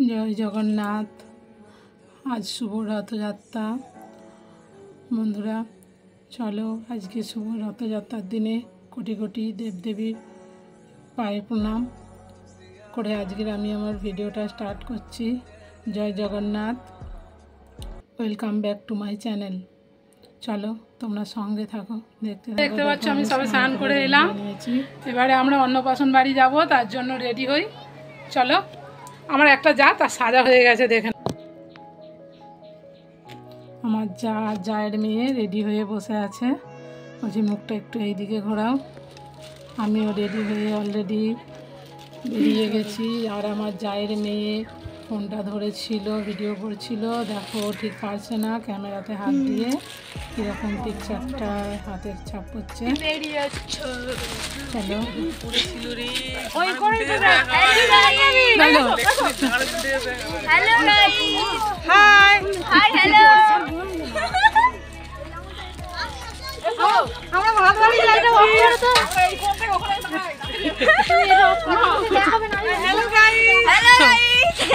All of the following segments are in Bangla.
জয় জগন্নাথ। আজ শুভ রথযাত্রা। বন্ধুরা চলো আজকে শুভ রথযাত্রার দিনে কোটি কোটি দেবদেবীর পায়ে প্রণাম করে আজকের আমি আমার ভিডিওটা স্টার্ট করছি। Jai Jagannath, welcome back to my channel. চলো তোমরা সঙ্গে থাকো, দেখতে পাচ্ছ আমি সবে স্নান করে এলাম। এবারে আমরা অন্নপ্রাশন বাড়ি যাব, তার জন্য রেডি হই। চলো, আমার একটা যা তার সাজা হয়ে গেছে দেখেন। আমার জায়ের মেয়ে রেডি হয়ে বসে আছে, বলছি মুখটা একটু এইদিকে ঘোরাও। আমিও রেডি হয়ে অলরেডি বেরিয়ে গেছি। আর আমার জায়ের মেয়ে ফোনটা ধরেছিল, ভিডিও করছিল। দেখো ঠিক পারছে না, ক্যামেরাতে হাত দিয়ে কীরকম পিকচারটা হাতের ছাপ করছে। চলো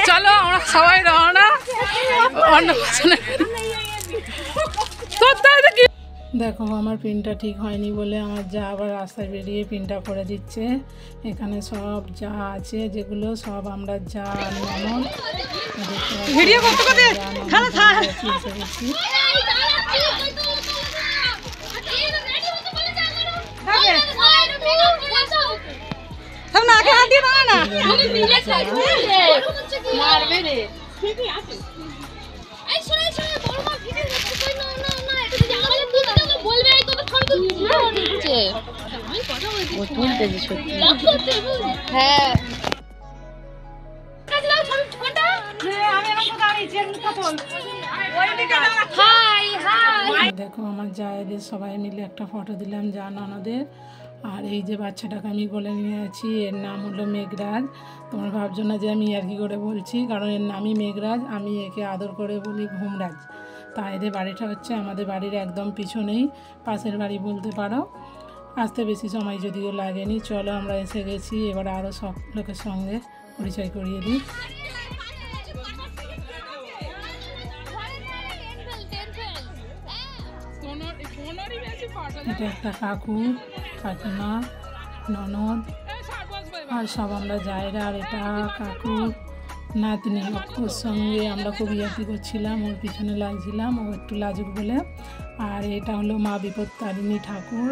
চলো আমরা সবাই রওনা অন্নপ্রাশনে। দেখো আমার পিনটা ঠিক হয়নি বলে আমার যা আবার রাস্তায় বেরিয়ে পিনটা করে দিচ্ছে। এখানে সব যা আছে যেগুলো সব আমরা যা ননদ ভিডিও করতে করতে দেখো আমার জায়েদের সবাই মিলে একটা ফটো দিলাম যা ননদের। আর এই যে বাচ্চাটাকে আমি বলে নিয়ে আছি, এর নাম হলো মেঘরাজ। তোমরা ভাবছো না যে আমি ইয়ার্কি করে বলছি, কারণ এর নামই মেঘরাজ। আমি একে আদর করে বলি ঘুমরাজ। তা এদের বাড়িটা হচ্ছে আমাদের বাড়ির একদম পিছনেই, পাশের বাড়ি বলতে পারো। আসতে বেশি সময় যদিও লাগেনি। চলো আমরা এসে গেছি, এবার আরও সব লোকের সঙ্গে পরিচয় করিয়ে দিই। এটা একটা কাকু, কাকিমা, ননদ আর সব আমরা যাইরা। আর এটা কাকু নাতনি, ওর সঙ্গে আমরা খুব ইয়ার্কি করছিলাম, ওর পিছনে লাগছিলাম, ও একটু লাজুক বলে। আর এটা হলো মা বিপত্তারিণী ঠাকুর।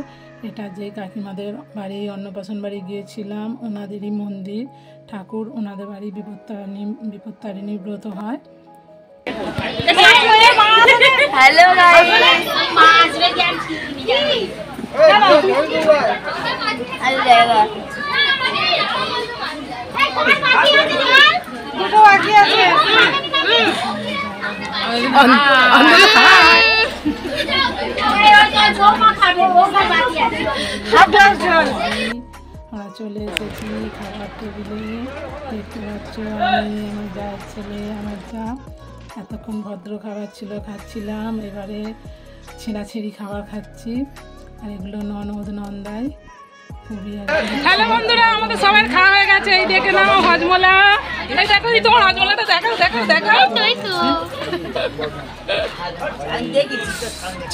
এটা যে কাকিমাদের বাড়ি অন্নপ্রাশন বাড়ি গিয়েছিলাম, ওনাদেরই মন্দির ঠাকুর। ওনাদের বাড়ি বিপত্তারিণী ব্রত হয়। হ্যালো গাইস, আমরা চলে এসেছি খাবার টেবিলে। দেখতে পাচ্ছ আমি, আমার জায়ের ছেলে, আমার যা এতক্ষণ ভদ্র খাবার ছিল খাচ্ছিলাম, এবারে ছেঁড়াছেড়ি খাবার খাচ্ছি। আর এগুলো ননদ নন্দাই খুবই। হ্যালো বন্ধুরা, আমাদের সবাই খাওয়া হয়ে গেছে। এই দেখে নাও হজমলা। এই দেখো, এই তোমার হজমলাটা দেখাও দেখাও দেখাও।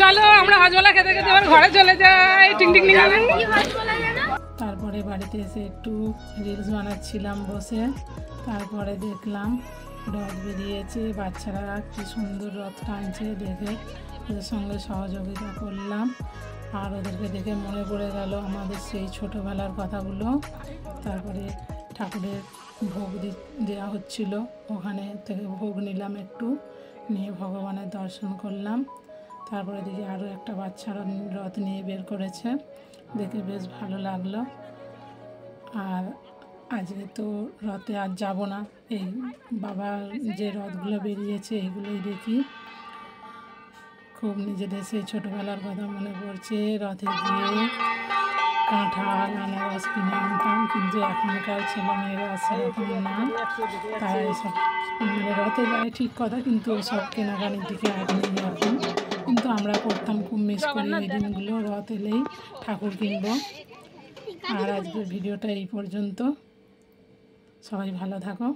চলো আমরা হজমলা খেতে খেতে আবার ঘরে চলে যাই। টিং টিং টিং। তারপরে বাড়িতে এসে একটু রিলস বানাচ্ছিলাম বসে। তারপরে দেখলাম রথ বেরিয়েছে, বাচ্চারা কি সুন্দর রথ টানছে দেখে ওদের সঙ্গে সহযোগিতা করলাম। আর ওদেরকে দেখে মনে পড়ে গেল আমাদের সেই ছোটোবেলার কথাগুলো। তারপরে ঠাকুরের ভোগ দেওয়া হচ্ছিল, ওখানে থেকে ভোগ নিলাম একটু, নিয়ে ভগবানের দর্শন করলাম। তারপরে দেখি আরও একটা বাচ্চারা রথ নিয়ে বের করেছে, দেখে বেশ ভালো লাগলো। আর আজকে তো রথে আর যাব না, এই বাবার যে রথগুলো বেরিয়েছে এইগুলোই দেখি। খুব নিজেদের সেই ছোটোবেলার কথা মনে পড়ছে। রথে গিয়ে কাঁঠাল আনারস কিনে আনতাম, কিন্তু এখনকার ছেলেমেয়েরা সেরকম না, তারা এসব মানে রথে যায় ঠিক কথা, কিন্তু সব কেনাকানির দিকে আর নেই এখন। কিন্তু আমরা করতাম, খুব মিস করি এই দিনগুলো। রথ এলেই ঠাকুর কিনবো। আর আজকের ভিডিওটা এই পর্যন্ত। সবাই ভালো থাকো।